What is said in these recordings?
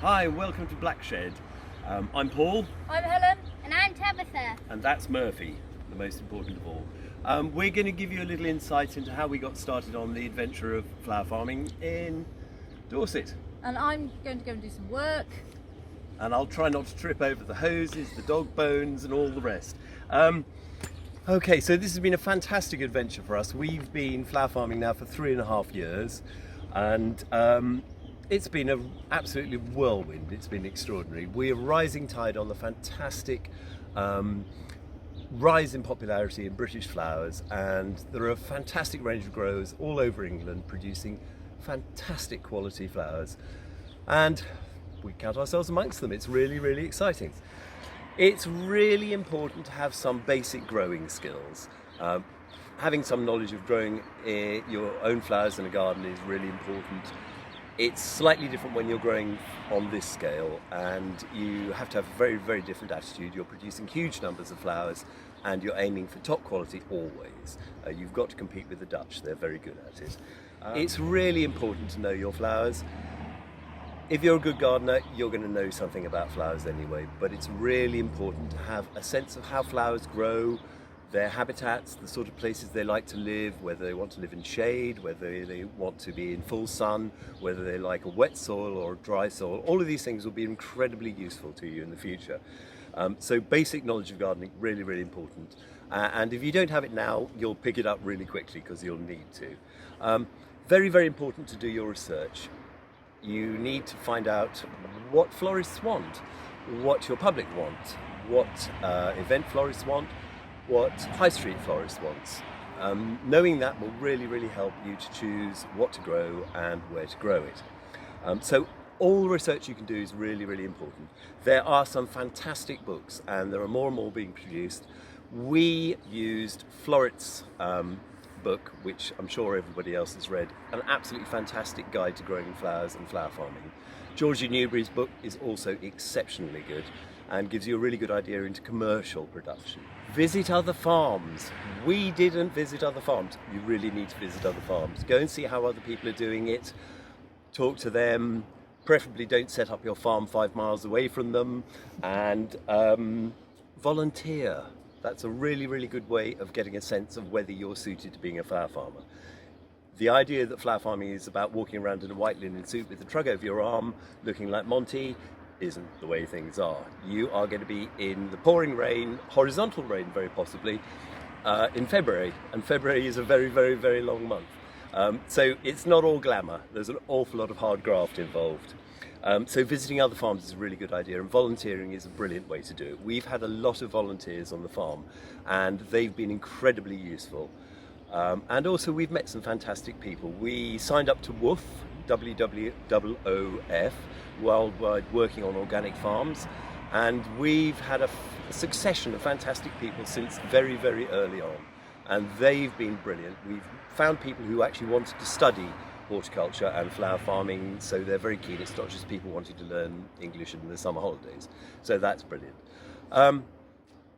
Hi, welcome to Black Shed. I'm Paul. I'm Helen. And I'm Tabitha. And that's Murphy, the most important of all. We're going to give you a little insight into how we got started on the adventure of flower farming in Dorset. And I'm going to go and do some work. And I'll try not to trip over the hoses, the dog bones and all the rest. Okay, so this has been a fantastic adventure for us. We've been flower farming now for 3.5 years, and it's been an absolutely whirlwind. It's been extraordinary. We're rising tide on the fantastic rise in popularity in British flowers, and there are a fantastic range of growers all over England producing fantastic quality flowers, and we count ourselves amongst them. It's really, really exciting. It's really important to have some basic growing skills. Having some knowledge of growing your own flowers in a garden is really important. It's slightly different when you're growing on this scale, and you have to have a very, very different attitude. You're producing huge numbers of flowers and you're aiming for top quality always. You've got to compete with the Dutch, they're very good at it. It's really important to know your flowers. If you're a good gardener, you're going to know something about flowers anyway, but it's really important to have a sense of how flowers grow, their habitats, the sort of places they like to live, whether they want to live in shade, whether they want to be in full sun, whether they like a wet soil or a dry soil. All of these things will be incredibly useful to you in the future. So basic knowledge of gardening, really, really important. And if you don't have it now, you'll pick it up really quickly because you'll need to. Very, very important to do your research. You need to find out what florists want, what your public want, what event florists want, what high street florist wants. Knowing that will really, really help you to choose what to grow and where to grow it. So all the research you can do is really, really important. There are some fantastic books, and there are more and more being produced. We used Floret's book, which I'm sure everybody else has read, an absolutely fantastic guide to growing flowers and flower farming. Georgie Newberry's book is also exceptionally good and gives you a really good idea into commercial production. Visit other farms. We didn't visit other farms. You really need to visit other farms. Go and see how other people are doing it. Talk to them. Preferably don't set up your farm 5 miles away from them, and volunteer. That's a really, really good way of getting a sense of whether you're suited to being a flower farmer. The idea that flower farming is about walking around in a white linen suit with a trug over your arm, looking like Monty, isn't the way things are. You are going to be in the pouring rain, horizontal rain very possibly, in February, and February is a very, very, very long month. So it's not all glamour. There's an awful lot of hard graft involved. So visiting other farms is a really good idea, and volunteering is a brilliant way to do it. We've had a lot of volunteers on the farm, and they've been incredibly useful. And also we've met some fantastic people. We signed up to WOOF, WWOF, Worldwide Working on Organic Farms, and we've had a succession of fantastic people since very, very early on, and they've been brilliant. We've found people who actually wanted to study horticulture and flower farming, so they're very keen. It's not just people wanting to learn English in the summer holidays, so that's brilliant.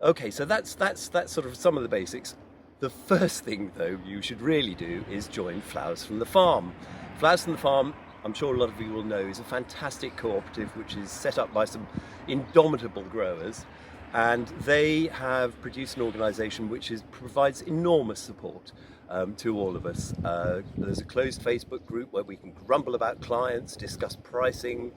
Okay, so that's sort of some of the basics. The first thing though you should really do is join Flowers from the Farm. Flowers from the Farm, I'm sure a lot of you will know, is a fantastic cooperative which is set up by some indomitable growers, and they have produced an organisation which provides enormous support to all of us. There's a closed Facebook group where we can grumble about clients, discuss pricing,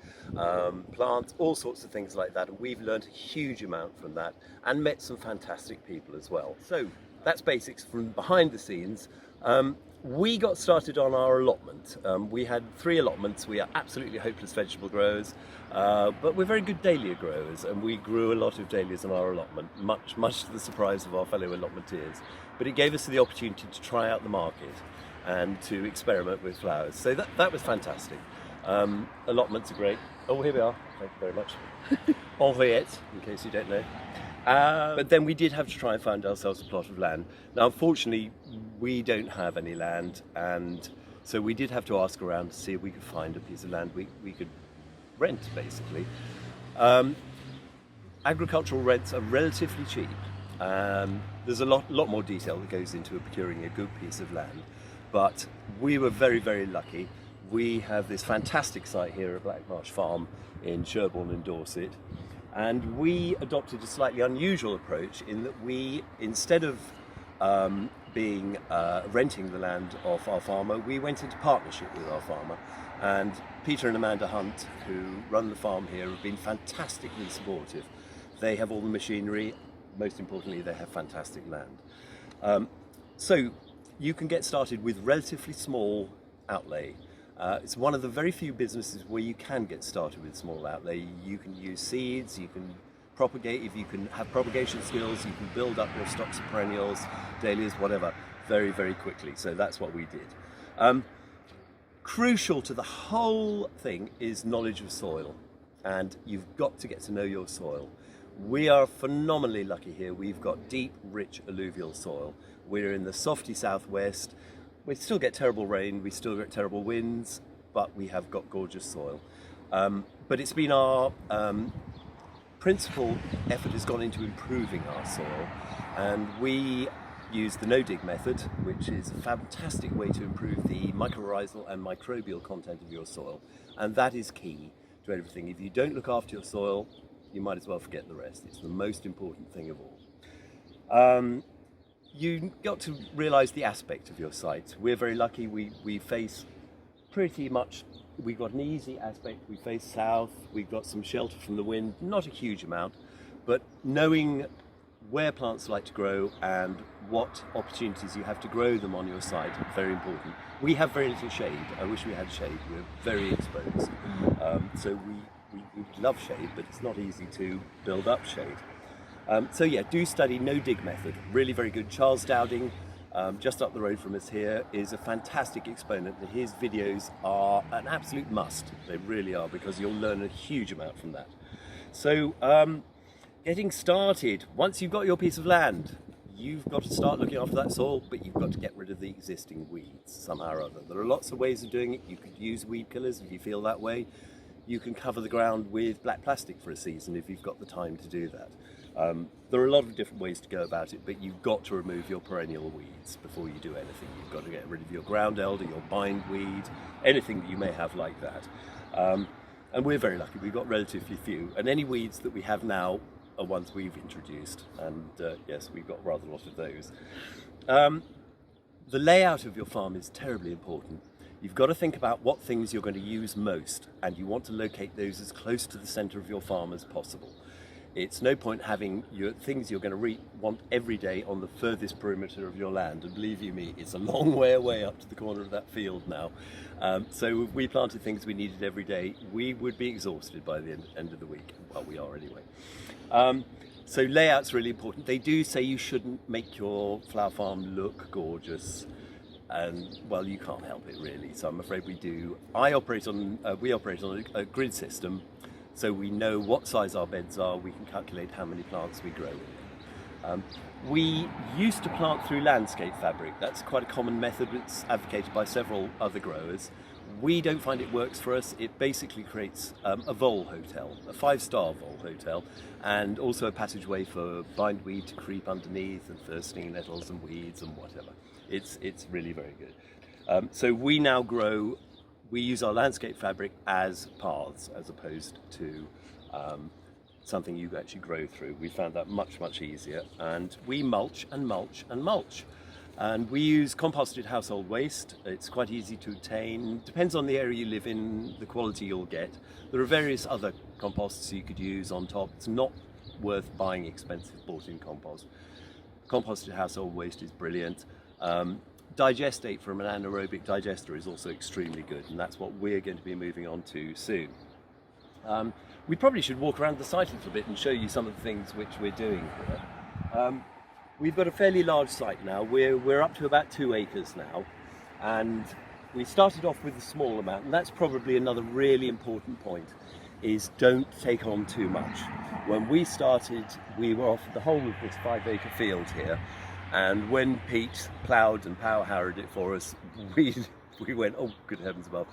plants, all sorts of things like that, and we've learned a huge amount from that and met some fantastic people as well. So that's basics from behind the scenes. We got started on our allotment. We had 3 allotments. We are absolutely hopeless vegetable growers, but we're very good dahlia growers, and we grew a lot of dahlias on our allotment, much to the surprise of our fellow allotmenteers. But it gave us the opportunity to try out the market and to experiment with flowers. So that was fantastic. Allotments are great. Oh, here we are. Thank you very much. Henriette, in case you don't know. But then we did have to try and find ourselves a plot of land. Now, unfortunately, we don't have any land, and so we did have to ask around to see if we could find a piece of land we could rent, basically. Agricultural rents are relatively cheap. There's a lot more detail that goes into procuring a good piece of land, but we were very, very lucky. we have this fantastic site here at Blackmarsh Farm in Sherborne in Dorset, and we adopted a slightly unusual approach in that we, instead of renting the land off our farmer, we went into partnership with our farmer. And Peter and Amanda Hunt, who run the farm here, have been fantastically supportive. They have all the machinery, most importantly they have fantastic land. So you can get started with relatively small outlay. It's one of the very few businesses where you can get started with small outlay. You can use seeds, you can propagate, if you can have propagation skills, you can build up your stocks of perennials, dahlias, whatever, very, very quickly. So that's what we did. Crucial to the whole thing is knowledge of soil, and you've got to get to know your soil. We are phenomenally lucky here. We've got deep, rich alluvial soil. We're in the softy southwest. We still get terrible rain, we still get terrible winds, but we have got gorgeous soil. But it's been our principal effort has gone into improving our soil, and we use the no-dig method, which is a fantastic way to improve the mycorrhizal and microbial content of your soil, and that is key to everything. If you don't look after your soil, you might as well forget the rest. It's the most important thing of all. You've got to realise the aspect of your site. We're very lucky, we face pretty much, we've got an easy aspect, we face south, we've got some shelter from the wind, not a huge amount, but knowing where plants like to grow and what opportunities you have to grow them on your site, very important. We have very little shade. I wish we had shade. We're very exposed. So we love shade, but it's not easy to build up shade. So yeah, do study no-dig method. Really very good. Charles Dowding, just up the road from us here, is a fantastic exponent. His videos are an absolute must. They really are, because you'll learn a huge amount from that. So getting started, once you've got your piece of land, you've got to start looking after that soil, but you've got to get rid of the existing weeds somehow or other. There are lots of ways of doing it. You could use weed killers if you feel that way. You can cover the ground with black plastic for a season if you've got the time to do that. There are a lot of different ways to go about it, but you've got to remove your perennial weeds before you do anything. You've got to get rid of your ground elder, your bindweed, anything that you may have like that. And we're very lucky, we've got relatively few. And any weeds that we have now are ones we've introduced, and yes, we've got rather a lot of those. The layout of your farm is terribly important. You've got to think about what things you're going to use most, and you want to locate those as close to the centre of your farm as possible. It's no point having your things you're going to want every day on the furthest perimeter of your land, and believe you me, it's a long way away up to the corner of that field now. So if we planted things we needed every day, we would be exhausted by the end of the week. Well, we are anyway. So layout's really important. They do say you shouldn't make your flower farm look gorgeous, and well, you can't help it really, so I'm afraid we do. We operate on a grid system, so we know what size our beds are, we can calculate how many plants we grow. We used to plant through landscape fabric. That's quite a common method. It's advocated by several other growers. We don't find it works for us. It basically creates a vole hotel, a 5-star vole hotel, and also a passageway for bindweed to creep underneath, and for stinging nettles and weeds and whatever. It's really very good. So we now grow, we use our landscape fabric as paths as opposed to something you actually grow through. We found that much, much easier, and we mulch and mulch and mulch. And we use composted household waste. It's quite easy to obtain. Depends on the area you live in, the quality you'll get. There are various other composts you could use on top. It's not worth buying expensive bought-in compost. Composted household waste is brilliant. Digestate from an anaerobic digester is also extremely good, and that's what we're going to be moving on to soon. We probably should walk around the site a little bit and show you some of the things which we're doing here. We've got a fairly large site now. We're up to about 2 acres now, and we started off with a small amount, and that's probably another really important point, is don't take on too much. When we started, we were offered the whole of this 5-acre field here, and when Pete ploughed and power harrowed it for us, we went, oh good heavens above,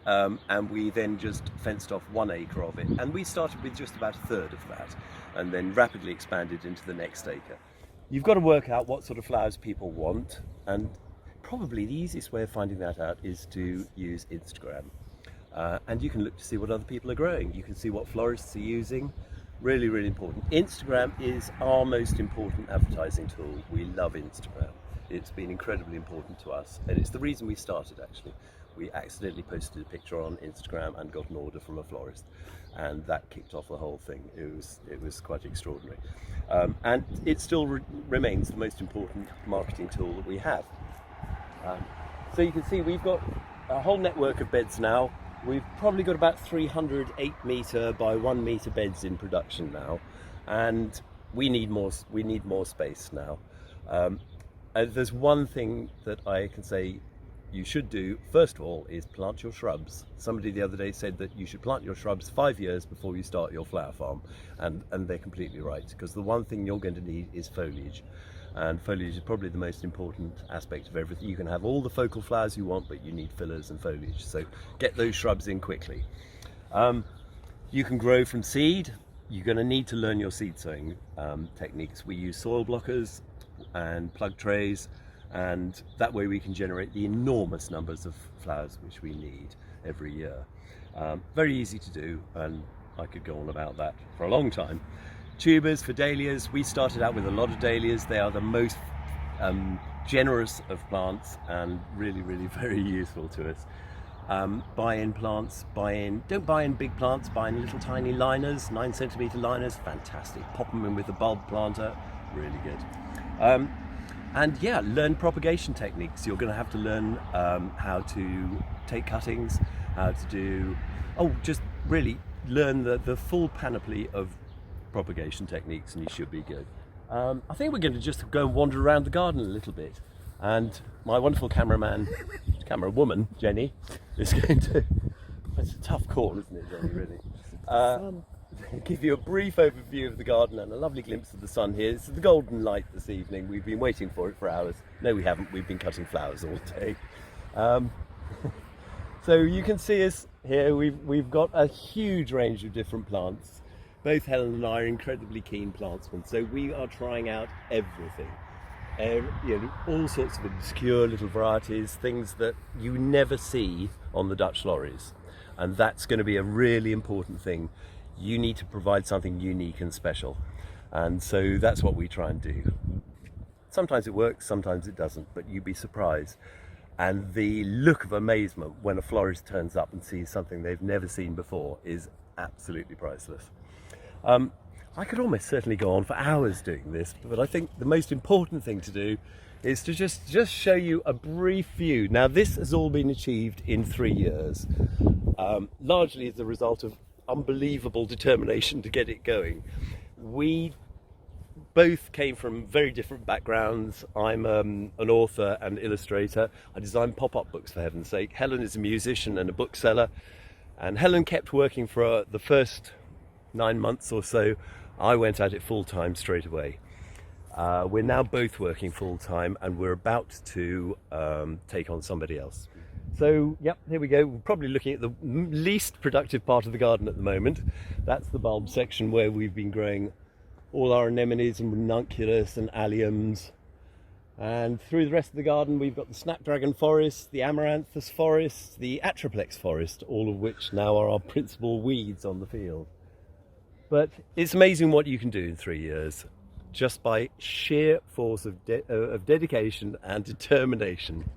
and we then just fenced off 1 acre of it, and we started with just about 1/3 of that, and then rapidly expanded into the next acre. You've got to work out what sort of flowers people want, and probably the easiest way of finding that out is to use Instagram. And you can look to see what other people are growing. You can see what florists are using. Really, really important. Instagram is our most important advertising tool. We love Instagram. It's been incredibly important to us, and it's the reason we started actually. We accidentally posted a picture on Instagram and got an order from a florist, and that kicked off the whole thing. It was quite extraordinary. And it still remains the most important marketing tool that we have. So you can see we've got a whole network of beds now. We've probably got about 300 8-metre by 1-metre beds in production now, and we need more space now. There's one thing that I can say you should do, first of all, is plant your shrubs. Somebody the other day said that you should plant your shrubs 5 years before you start your flower farm, and they're completely right, because the one thing you're going to need is foliage. And foliage is probably the most important aspect of everything. You can have all the focal flowers you want, but you need fillers and foliage, so get those shrubs in quickly. You can grow from seed. You're going to need to learn your seed sowing techniques. We use soil blockers and plug trays, and that way we can generate the enormous numbers of flowers which we need every year. Very easy to do, and I could go on about that for a long time. Tubers for dahlias, we started out with a lot of dahlias. They are the most generous of plants and really, really very useful to us. Buy in plants, don't buy in big plants, buy in little tiny liners, 9-centimetre liners, fantastic. Pop them in with a bulb planter, really good. And yeah, learn propagation techniques. You're going to have to learn how to take cuttings, how to do, just really learn the full panoply of propagation techniques, and you should be good. I think we're going to just go and wander around the garden a little bit, and my wonderful camera woman, Jenny, is going to, it's a tough call, isn't it, Jenny, really? Give you a brief overview of the garden and a lovely glimpse of the sun here. It's the golden light this evening. We've been waiting for it for hours. No, we haven't. We've been cutting flowers all day. So you can see us here. We've got a huge range of different plants. Both Helen and I are incredibly keen plantsmen, so we are trying out everything. All sorts of obscure little varieties, things that you never see on the Dutch lorries, and that's going to be a really important thing. You need to provide something unique and special, and so that's what we try and do. Sometimes it works, sometimes it doesn't, but you'd be surprised. And the look of amazement when a florist turns up and sees something they've never seen before is absolutely priceless. I could almost certainly go on for hours doing this, but I think the most important thing to do is to just show you a brief view. Now, this has all been achieved in 3 years, largely as a result of unbelievable determination to get it going. We both came from very different backgrounds. I'm an author and illustrator. I design pop-up books, for heaven's sake. Helen is a musician and a bookseller, and Helen kept working for the first 9 months or so. I went at it full-time straight away. We're now both working full-time, and we're about to take on somebody else. So, yep, here we go. We're probably looking at the least productive part of the garden at the moment. That's the bulb section where we've been growing all our anemones and ranunculus and alliums. And through the rest of the garden, we've got the snapdragon forest, the amaranthus forest, the atriplex forest, all of which now are our principal weeds on the field. But it's amazing what you can do in 3 years, just by sheer force of dedication and determination.